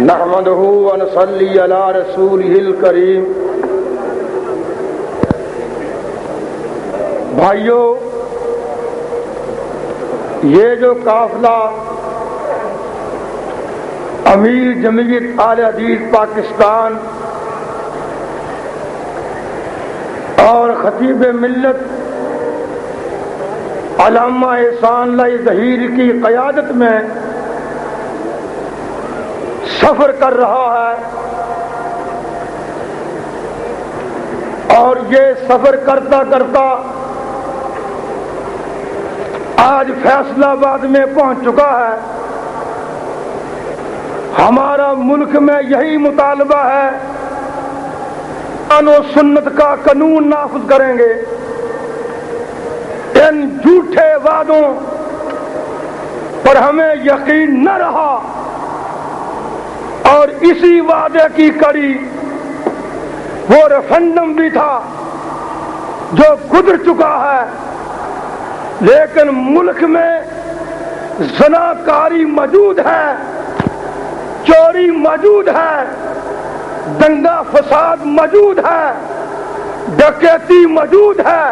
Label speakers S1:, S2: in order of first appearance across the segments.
S1: نحمده ونصلي على رسوله الكريم۔ بھائیو، یہ جو قافلہ امیر جمعیت اہل حدیث پاکستان اور خطیب ملت علامہ احسان اللہ ظہیر کی قیادت میں سفر کر رہا ہے، اور یہ سفر کرتا کرتا آج فیصلہ آباد میں پہنچ چکا ہے۔ ہمارا ملک میں یہی مطالبہ ہے، قرآن و سنت کا قانون نافذ کریں گے۔ ان جھوٹے وعدوں پر ہمیں یقین نہ رہا، اور اسی وعدے کی کڑی وہ ریفرنڈم بھی تھا جو گزر چکا ہے، لیکن ملک میں زناکاری موجود ہے، چوری موجود ہے، دنگا فساد موجود ہے، ڈکیتی موجود ہے۔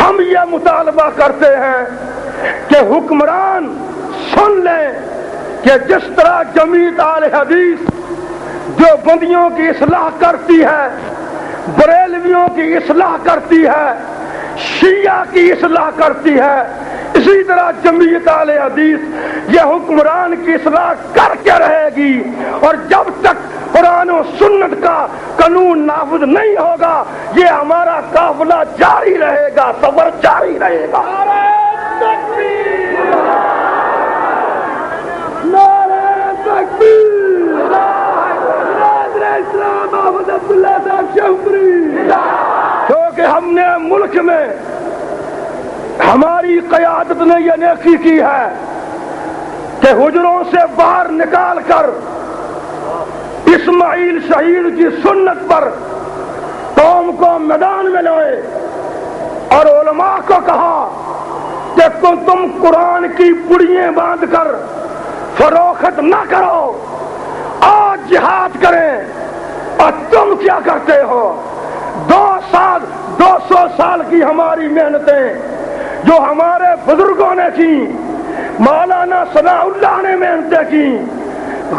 S1: ہم یہ مطالبہ کرتے ہیں کہ حکمران سن لیں کہ جس طرح جمعیت اہل حدیث جو بندیوں کی اصلاح کرتی ہے، بریلویوں کی اصلاح کرتی ہے، شیعہ کی اصلاح کرتی ہے، اسی طرح جمعیت اہل حدیث یہ حکمران کی اصلاح کر کے رہے گی، اور جب تک قرآن و سنت کا قانون نافذ نہیں ہوگا یہ ہمارا قافلہ جاری رہے گا، سفر جاری رہے گا۔ کیونکہ ہم نے ملک میں ہماری قیادت نے یہ نیکی کی ہے کہ حجروں سے باہر نکال کر اسماعیل شہید کی سنت پر قوم کو میدان میں لائے، اور علماء کو کہا کہ تم قرآن کی پڑیاں باندھ کر فروخت نہ کرو، آج جہاد کریں۔ اور تم کیا کرتے ہو؟ 200 سال کی ہماری محنتیں جو ہمارے بزرگوں نے کی، مولانا ثناء اللہ نے محنتیں کی،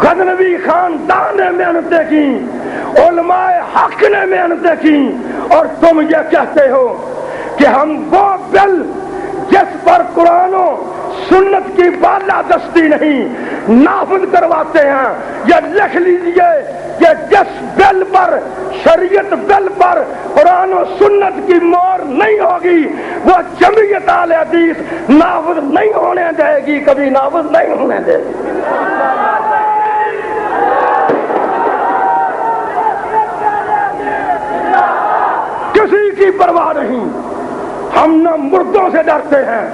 S1: غزنوی خاندان نے محنتیں کی، علماء حق نے محنتیں کی، اور تم یہ کہتے ہو کہ ہم وہ بل جس پر قرآن و سنت کی بالادستی نہیں نافذ کرواتے ہیں۔ یہ لکھ لیجئے کہ جس بل پر، شریعت بل پر قرآن و سنت کی مہر نہیں ہوگی وہ جمعیت اہل حدیث نافذ نہیں ہونے دے گی، کبھی نافذ نہیں ہونے دے گی۔ کسی کی پرواہ نہیں، ہم نہ مردوں سے ڈرتے ہیں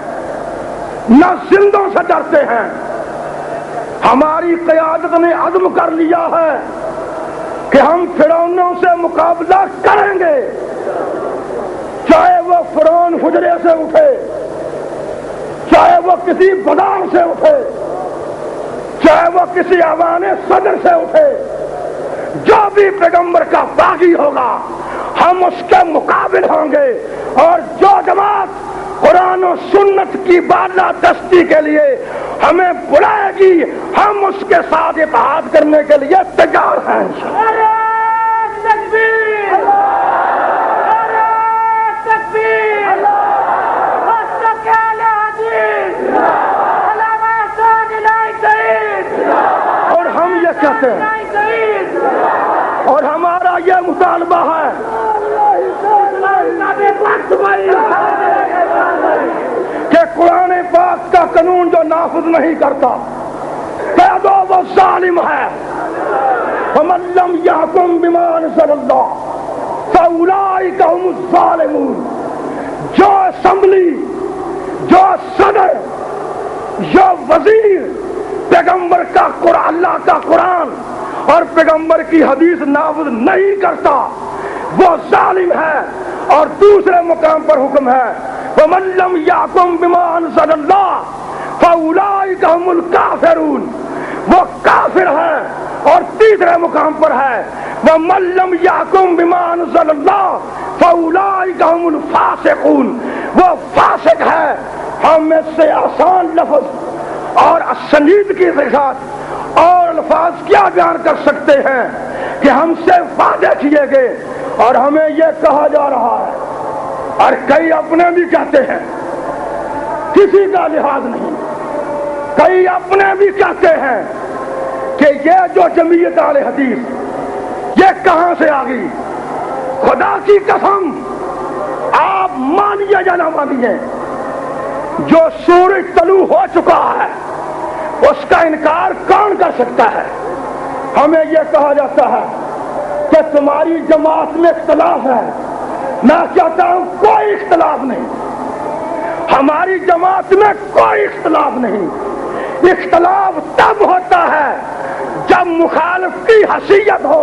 S1: نہ زندوں سے ڈرتے ہیں۔ ہماری قیادت نے عزم کر لیا ہے کہ ہم فرعونوں سے مقابلہ کریں گے، چاہے وہ فرعون حجرے سے اٹھے، چاہے وہ کسی بازار سے اٹھے، چاہے وہ کسی ایوان صدر سے اٹھے، جو بھی پیغمبر کا باغی ہوگا ہم اس کے مقابل ہوں گے، اور جو جماعت قرآن و سنت کی بالادستی کے لیے ہمیں بلائے گی ہم اس کے ساتھ اتحاد کرنے کے لیے تیار ہیں۔ اور ہم یہ کہتے ہیں، اور ہمارا یہ مطالبہ ہے کہ قرآن پاک کا قانون جو نافذ نہیں کرتا قید و ظالم ہے۔ وَمَن لَّمْ يَحْكُم بِمَا أَنزَلَ اللَّهُ فَأُولَٰئِكَ هُمُ الظَّالِمُونَ۔ جو اسمبلی، جو صدر، جو وزیر پیغمبر کا قرآن، اللہ کا قرآن اور پیغمبر کی حدیث نافذ نہیں کرتا وہ ظالم ہے۔ اور دوسرے مقام پر حکم ہے وَمَن لَّمْ يَحْكُم بِمَا أَنزَلَ اللَّهُ فَأُولَٰئِكَ هُمُ الْكَافِرُونَ۔ وہ کافر ہیں اور تیسرے مقام پر ہے وَمَن لَّمْ يَحْكُم بِمَا أَنزَلَ اللَّهُ فَأُولَٰئِكَ هُمُ الْفَاسِقُونَ، وہ فاسق ہے۔ ہم اس سے آسان لفظ اور سنجیدگی کے ساتھ اور الفاظ کیا بیان کر سکتے ہیں کہ ہم سے وعدے کیے گئے اور ہمیں یہ کہا جا رہا ہے، اور کئی اپنے بھی کہتے ہیں، کسی کا لحاظ نہیں، کئی اپنے بھی کہتے ہیں کہ یہ جو جمعیت اہل حدیث یہ کہاں سے آ گئی؟ خدا کی قسم آپ مانیے یا نہ مانیے، جو سورج طلوع ہو چکا ہے اس کا انکار کون کر سکتا ہے؟ ہمیں یہ کہا جاتا ہے کہ تمہاری جماعت میں اختلاف ہے، میں کہتا ہوں کوئی اختلاف نہیں، ہماری جماعت میں کوئی اختلاف نہیں۔ اختلاف تب ہوتا ہے جب مخالف کی حیثیت ہو،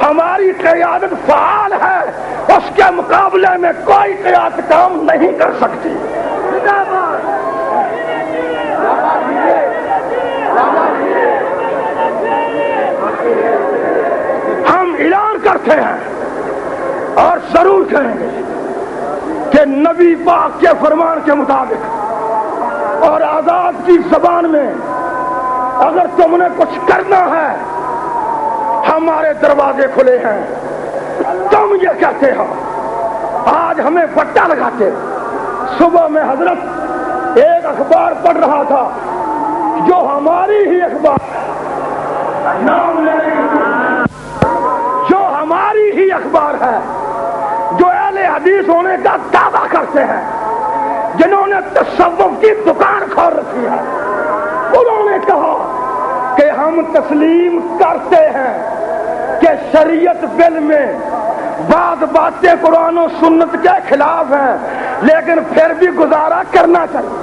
S1: ہماری قیادت فعال ہے، اس کے مقابلے میں کوئی قیادت کام نہیں کر سکتی۔ ہم اعلان کرتے ہیں اور ضرور کہیں گے کہ نبی پاک کے فرمان کے مطابق اور آزاد کی زبان میں اگر تم نے کچھ کرنا ہے ہمارے دروازے کھلے ہیں۔ تم یہ کہتے ہو، آج ہمیں پٹا لگاتے، صبح میں حضرت ایک اخبار پڑھ رہا تھا جو ہماری ہی اخبار نام جو ہماری ہی اخبار ہے، جو اہل حدیث ہونے کا دعویٰ کرتے ہیں، جنہوں نے تصوف کی دکان کھول رکھی ہے، انہوں نے کہا کہ ہم تسلیم کرتے ہیں کہ شریعت بل میں بعض باتیں قرآن و سنت کے خلاف ہیں، لیکن پھر بھی گزارا کرنا چاہیے۔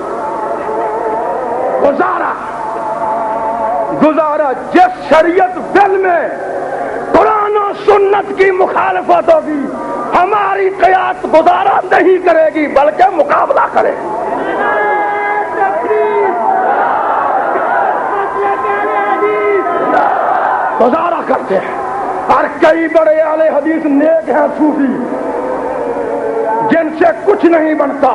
S1: گزارا جس شریعت بل میں قرآن و سنت کی مخالفت ہوگی، ہماری قیادت گزارا نہیں کرے گی بلکہ مقابلہ کرے گی۔ گزارا کرتے ہیں، اور کئی بڑے اہل حدیث نیک ہیں صوفی جن سے کچھ نہیں بنتا۔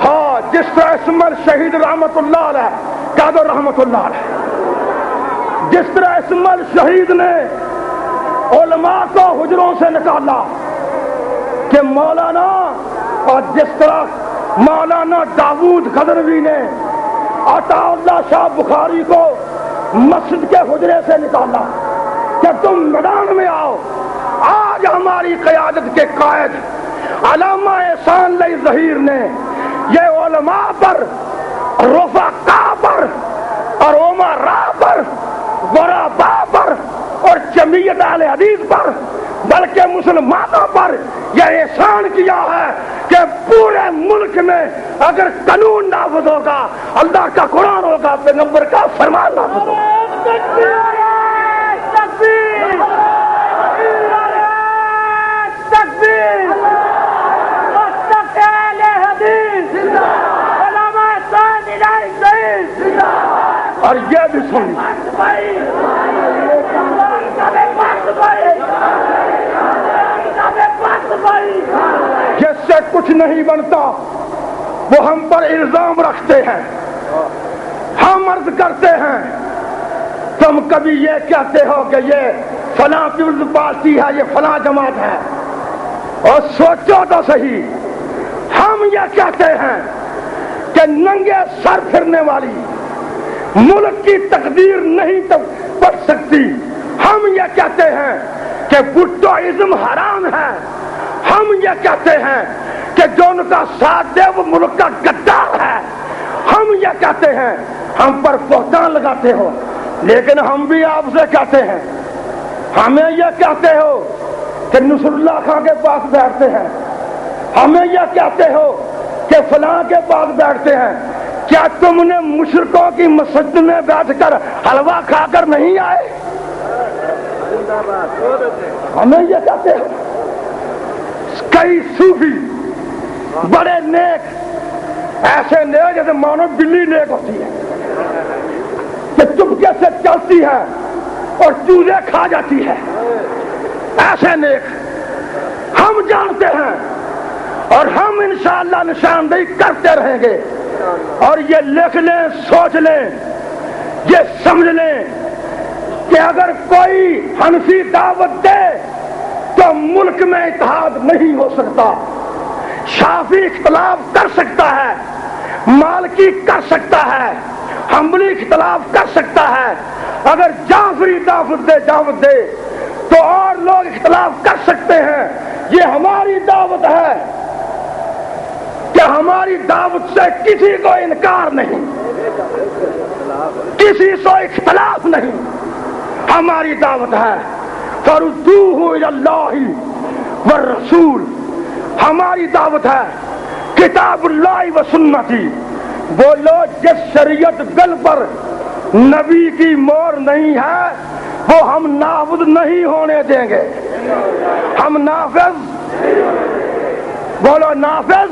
S1: ہاں، جس طرح اسمل شہید رحمت اللہ علیہ، قادر رحمت اللہ علیہ، جس طرح اسمل شہید نے علماء کو حجروں سے نکالا کہ مولانا، اور جس طرح مولانا داؤد غزنوی نے عطا اللہ شاہ بخاری کو مسجد کے حجرے سے نکالا کہ تم میدان میں آؤ، آج ہماری قیادت کے قائد علامہ احسان علی ظہیر نے یہ علماء پر، رفقاء پر اور امراء پر، غرباء پر اور جمعیت اہل حدیث پر، بلکہ مسلمانوں پر یہ احسان کیا ہے کہ پورے ملک میں اگر قانون نافذ ہوگا، اللہ کا قرآن ہوگا، پیغمبر کا فرمان نافذ ہوگا۔ اور یہ بھی سن، جس سے کچھ نہیں بنتا وہ ہم پر الزام رکھتے ہیں۔ ہم عرض کرتے ہیں، تم کبھی یہ کہتے ہو کہ یہ فلاں پیپلز پارٹی ہے، یہ فلاں جماعت ہے، اور سوچو تو صحیح، ہم یہ کہتے ہیں کہ ننگے سر پھرنے والی ملک کی تقدیر نہیں بڑھ سکتی۔ ہم یہ کہتے ہیں کہ بھٹوازم حرام ہے۔ ہم یہ کہتے ہیں کہ جو ان کا ساتھ دے وہ ملک کا غدار ہے۔ ہم یہ کہتے ہیں، ہم پر بہتان لگاتے ہو، لیکن ہم بھی آپ سے کہتے ہیں، ہمیں یہ کہتے ہو کہ نصر اللہ خان کے پاس بیٹھتے ہیں، ہمیں یہ کہتے ہو کہ فلاں کے پاس بیٹھتے ہیں، کیا تم نے مشرکوں کی مسجد میں بیٹھ کر حلوہ کھا کر نہیں آئے؟ ہمیں یہ کہتے ہو۔ کئی صوفی بڑے نیک، ایسے نیک جیسے مانو بلی نیک ہوتی ہے کہ چپکے سے چلتی ہے اور چوزے کھا جاتی ہے، ایسے نیک ہم جانتے ہیں اور ہم انشاءاللہ نشاندہی کرتے رہیں گے۔ اور یہ لکھ لیں، سوچ لیں، یہ سمجھ لیں کہ اگر کوئی حنفی دعوت دے تو ملک میں اتحاد نہیں ہو سکتا۔ شافعی اختلاف کر سکتا ہے، مالکی کر سکتا ہے، حنبلی اختلاف کر سکتا ہے، اگر جعفری دعوت دے تو اور لوگ اختلاف کر سکتے ہیں۔ یہ ہماری دعوت ہے کہ ہماری دعوت سے کسی کو انکار نہیں، کسی سے اختلاف نہیں، ہماری دعوت ہے فردوہ الی اللہ والرسول، ہماری دعوت ہے کتاب اللہ و سنتی۔ وہ لوگ جس شریعت گل پر نبی کی مور نہیں ہے وہ ہم نافذ نہیں ہونے دیں گے۔ ہم نافذ، بولو نافذ